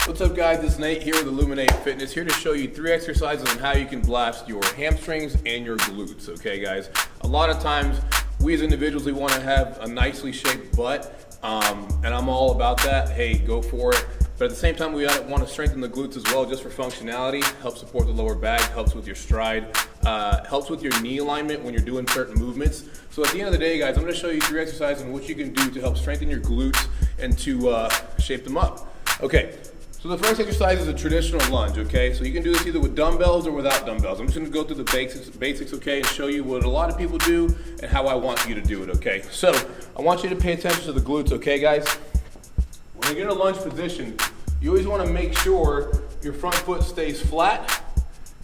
What's up guys, it's Nate here with Illuminate Fitness, here to show you 3 exercises on how you can blast your hamstrings and your glutes, okay guys? A lot of times, we as individuals, we want to have a nicely shaped butt, and I'm all about that. Hey, go for it. But at the same time, we want to strengthen the glutes as well, just for functionality, helps support the lower back, helps with your stride, helps with your knee alignment when you're doing certain movements. So at the end of the day, guys, I'm going to show you 3 exercises on what you can do to help strengthen your glutes and to shape them up. Okay. So the first exercise is a traditional lunge, okay? So you can do this either with dumbbells or without dumbbells. I'm just gonna go through the basics, okay, and show you what a lot of people do and how I want you to do it, okay? So I want you to pay attention to the glutes, okay, guys? When you're in a lunge position, you always wanna make sure your front foot stays flat.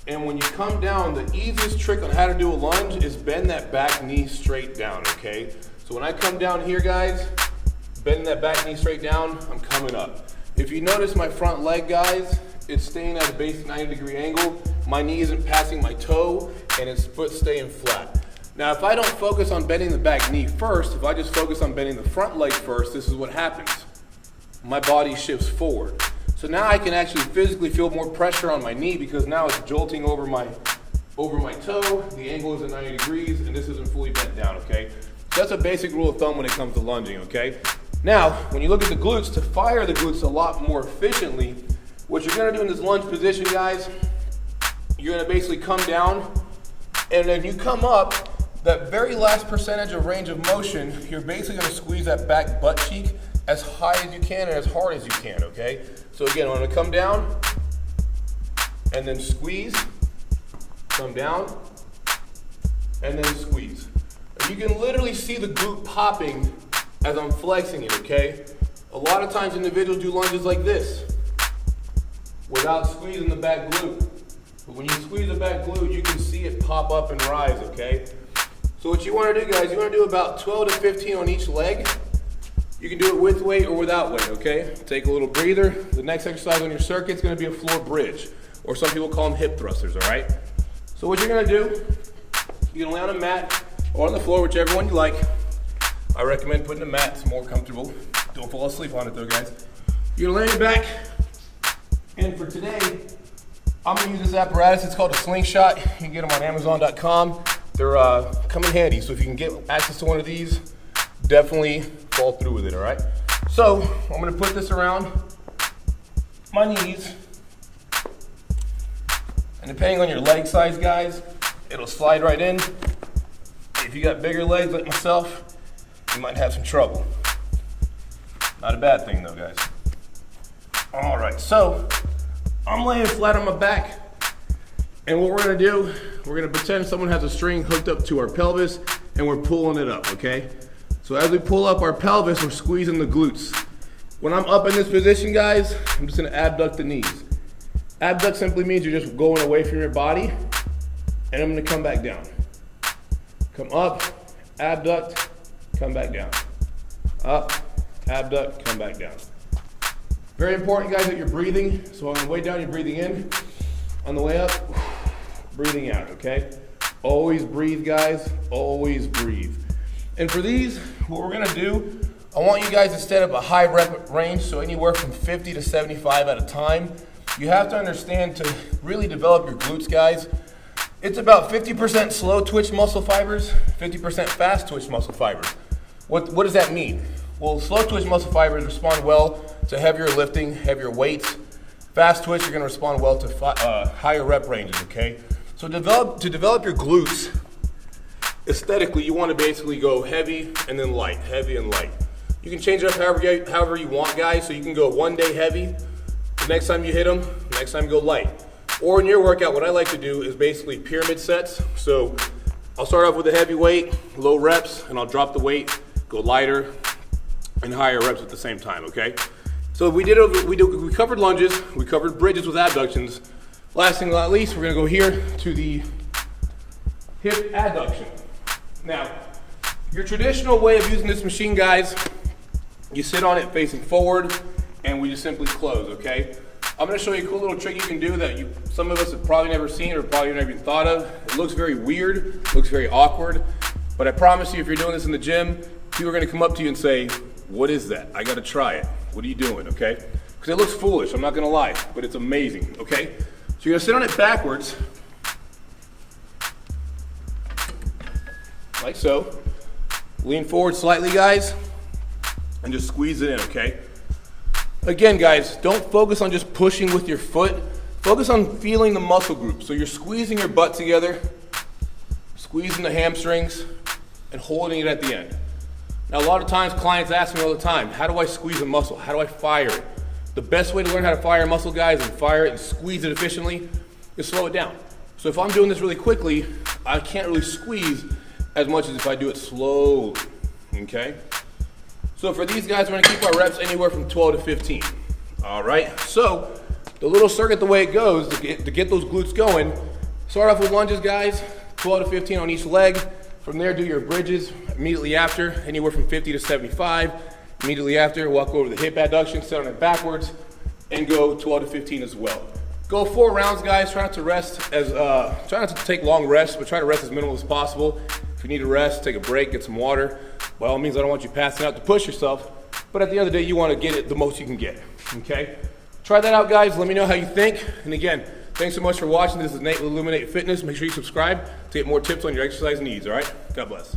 And when you come down, the easiest trick on how to do a lunge is bend that back knee straight down, okay? So when I come down here, guys, bending that back knee straight down, I'm coming up. If you notice my front leg, guys, it's staying at a basic 90-degree angle. My knee isn't passing my toe, and its foot's staying flat. Now, if I don't focus on bending the back knee first, if I just focus on bending the front leg first, this is what happens. My body shifts forward. So now I can actually physically feel more pressure on my knee because now it's jolting over my toe, the angle is at 90 degrees, and this isn't fully bent down, okay? So that's a basic rule of thumb when it comes to lunging, okay? Now, when you look at the glutes, to fire the glutes a lot more efficiently, what you're gonna do in this lunge position, guys, you're gonna basically come down, and then you come up, that very last percentage of range of motion, you're basically gonna squeeze that back butt cheek as high as you can and as hard as you can, okay? So again, I'm gonna come down, and then squeeze, come down, and then squeeze. And you can literally see the glute popping as I'm flexing it, okay? A lot of times individuals do lunges like this without squeezing the back glute. But when you squeeze the back glute, you can see it pop up and rise, okay? So what you wanna do, guys, you wanna do about 12 to 15 on each leg. You can do it with weight or without weight, okay? Take a little breather. The next exercise on your circuit is gonna be a floor bridge, or some people call them hip thrusters, all right? So what you're gonna do, you're gonna lay on a mat or on the floor, whichever one you like. I recommend putting a mat, it's more comfortable. Don't fall asleep on it though, guys. You're gonna lay on your back, and for today, I'm gonna use this apparatus. It's called a slingshot. You can get them on Amazon.com. They're come in handy, so if you can get access to one of these, definitely fall through with it, all right? So, I'm gonna put this around my knees, and depending on your leg size, guys, it'll slide right in. If you got bigger legs like myself, you might have some trouble. Not a bad thing though, guys. All right, so I'm laying flat on my back, and what we're gonna do, we're gonna pretend someone has a string hooked up to our pelvis, and we're pulling it up, okay? So as we pull up our pelvis, we're squeezing the glutes. When I'm up in this position, guys, I'm just gonna abduct the knees. Abduct simply means you're just going away from your body, and I'm gonna come back down. Come up, abduct, come back down. Up, abduct, come back down. Very important, guys, that you're breathing. So on the way down, you're breathing in. On the way up, breathing out, okay? Always breathe, guys, always breathe. And for these, what we're gonna do, I want you guys to set up a high rep range, so anywhere from 50 to 75 at a time. You have to understand to really develop your glutes, guys, it's about 50% slow twitch muscle fibers, 50% fast twitch muscle fibers. What does that mean? Well, slow twitch muscle fibers respond well to heavier lifting, heavier weights. Fast twitch, you're gonna respond well to higher rep ranges, okay? So to develop your glutes, aesthetically, you wanna basically go heavy and then light, heavy and light. You can change it up however you want, guys, so you can go one day heavy, the next time you hit them, the next time you go light. Or in your workout, what I like to do is basically pyramid sets. So I'll start off with a heavy weight, low reps, and I'll drop the weight, go lighter, and higher reps at the same time, okay? So we covered lunges, we covered bridges with abductions. Last thing not least, we're gonna go here to the hip adduction. Now, your traditional way of using this machine, guys, you sit on it facing forward, and we just simply close, okay? I'm gonna show you a cool little trick you can do that some of us have probably never seen or probably never even thought of. It looks very weird, looks very awkward, but I promise you if you're doing this in the gym, people are gonna come up to you and say, what is that? I gotta try it. What are you doing, okay? because it looks foolish, I'm not gonna lie, but it's amazing, okay? So you're gonna sit on it backwards, like so. Lean forward slightly, guys, and just squeeze it in, okay? Again, guys, don't focus on just pushing with your foot. Focus on feeling the muscle group. So you're squeezing your butt together, squeezing the hamstrings, and holding it at the end. Now, a lot of times clients ask me all the time, how do I squeeze a muscle? How do I fire it? The best way to learn how to fire a muscle, guys, and fire it and squeeze it efficiently is slow it down. So if I'm doing this really quickly, I can't really squeeze as much as if I do it slowly, okay? So for these guys, we're gonna keep our reps anywhere from 12 to 15, all right? So the little circuit, the way it goes, to get those glutes going, start off with lunges, guys, 12 to 15 on each leg. From there, do your bridges immediately after, anywhere from 50 to 75. Immediately after, walk over to the hip abduction, sit on it backwards, and go 12 to 15 as well. Go 4 rounds, guys. Try not to rest try not to take long rests, but try to rest as minimal as possible. If you need to rest, take a break, get some water. By all means, I don't want you passing out to push yourself, but at the end of the day, you want to get it the most you can get, okay? Try that out, guys. Let me know how you think. And again, thanks so much for watching. This is Nate with Illuminate Fitness. Make sure you subscribe to get more tips on your exercise needs, all right? God bless.